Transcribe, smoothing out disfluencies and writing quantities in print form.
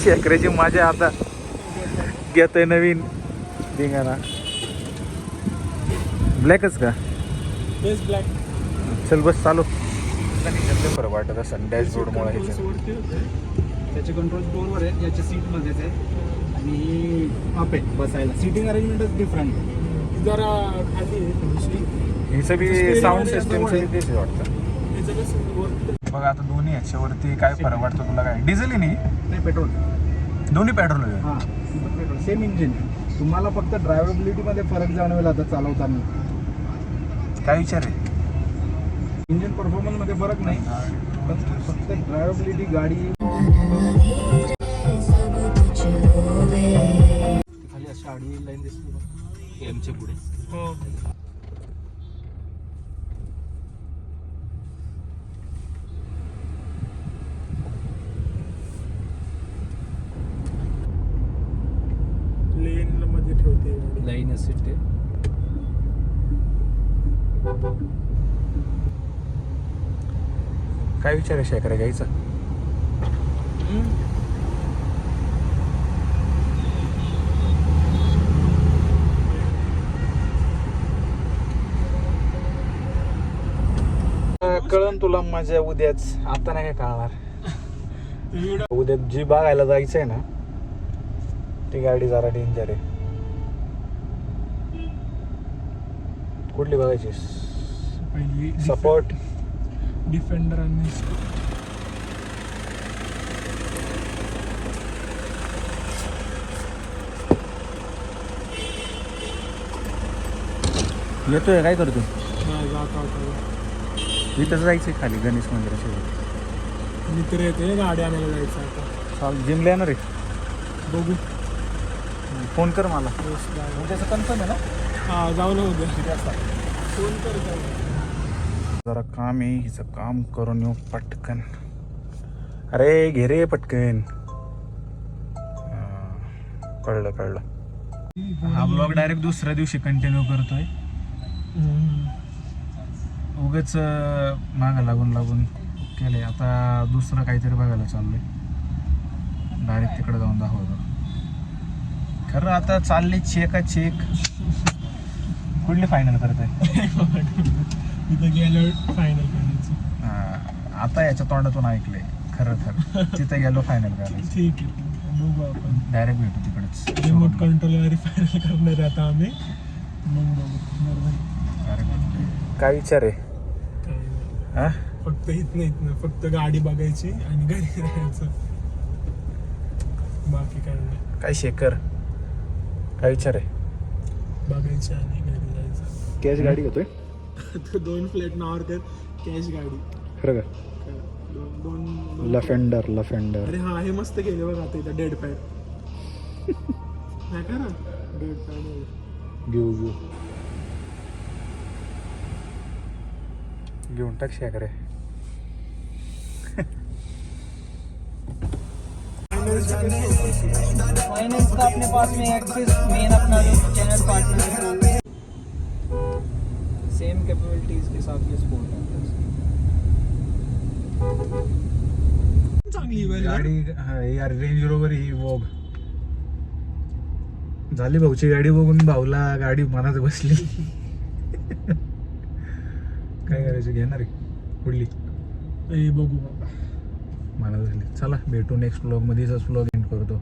शेकऱ्याची मजा आता घेतोय नवीन धिंगाणा. ब्लॅकच का? ब्लॅक. चल बस चालू. बरं वाटत असं डॅशबोर्डमुळे त्याचे कंट्रोल फ्लोअरवर आहेत, याच्या सीटमध्येच आहे आणि अप आहे बसायला. सीटिंग अरेंजमेंटच डिफरंट आहे, जरा खाली आहे थोडीशी. हिचं बी साऊंड सिस्टमचं तेच वाटतं. बघा आता दोन्ही ह्याच्यावरती काय फरक वाटतो तुला? काय डिझेल नाही पेट्रोल, दोन्ही पेट्रोल आहे. हां पेट्रोल सेम इंजिन. तुम्हाला फक्त ड्रायव्हेबिलिटीमध्ये फरक जाणवेल आता चालवताना. काय विचार आहे? इंजिन परफॉर्मन्समध्ये फरक नाही, पण फक्त ड्रायव्हेबिलिटी गाडी खाली अशी आडवी लाईन दिसते एमच्या पुढे. हो लेन मध्ये ठेवते लाईन असेल ते. काय विचार आहे शेकऱ्या घ्यायचा? कळण तुला मजा उद्याच, आता नाही काय कळणार. उद्या जी बघायला जायचं आहे ना ती गाडी जरा डेंजर आहे. कुठली बघायची? पहिली सपोर्ट, डिफेंडर आणि येतोय. काय करतो? जाता इथंच जायचंय खाली गणेश मंदिराच्या. मित्र येते, गाडी आणायला जायचं आता. चाल जिमला येणार आहे. बघू, फोन कर मला. त्याचं कन्फर्म आहे ना? हां जाऊ ना उद्या. किती वाजता? फोन कर. जरा काम आहे, हिचं काम करून येऊ पटकन. अरे घे रे पटकन. कळलं. हा ब्लॉग डायरेक्ट दुसऱ्या दिवशी कंटिन्यू करतोय. उगाच मागं लागून केलंय. आता दुसरं काहीतरी बघायला चाललंय. डायरेक्ट तिकडे जाऊन दाखवतो. खरं आता चालले चेक. कुठली फायनल करतोय? तिथं गेल्यावर फायनल करायचं. आता याच्या तोंडातून ऐकलंय खरं तिथे गेलो फायनल करायचं. ठीक आहे, बघू आपण. डायरेक्ट भेटू तिकडेच. रिमोट कंट्रोलवर फायनल करणार आहे आता आम्ही. मग बघू. काय विचार आहे? हा फक्त इथनं फक्त गाडी बघायची आणि घरी राहायचं, बाकी काय नाही. काय शेखर, काय विचार आहे? बघायची आणि घरी जायचं. कॅश गाडी घेतोय? 2 फ्लॅट नावावर कर, कॅश गाडी. खरं का? दोन लफेंडर. अरे हा हे मस्त केले बघ आता इथं डेड पॅड. नाही का डेड पॅड घेऊ घेऊन टाक शेखर. फाइनेंस का अपने पास में एक्सेस मेन अपना जो चैनल पार्टनर है, सेम कैपेबिलिटीज के साथ ये सपोर्ट करता है. चांगली गाडी. यार रेंज रोवर ही वोग झाली. भाऊची गाडी बघून भाऊला गाडी मनात बसली. काय करायचं? घेणार आहे कुठली? बघू बाबा, मनात बसली. चला भेटू नेक्स्ट व्लॉग मध्ये. व्लॉग एंड करतो.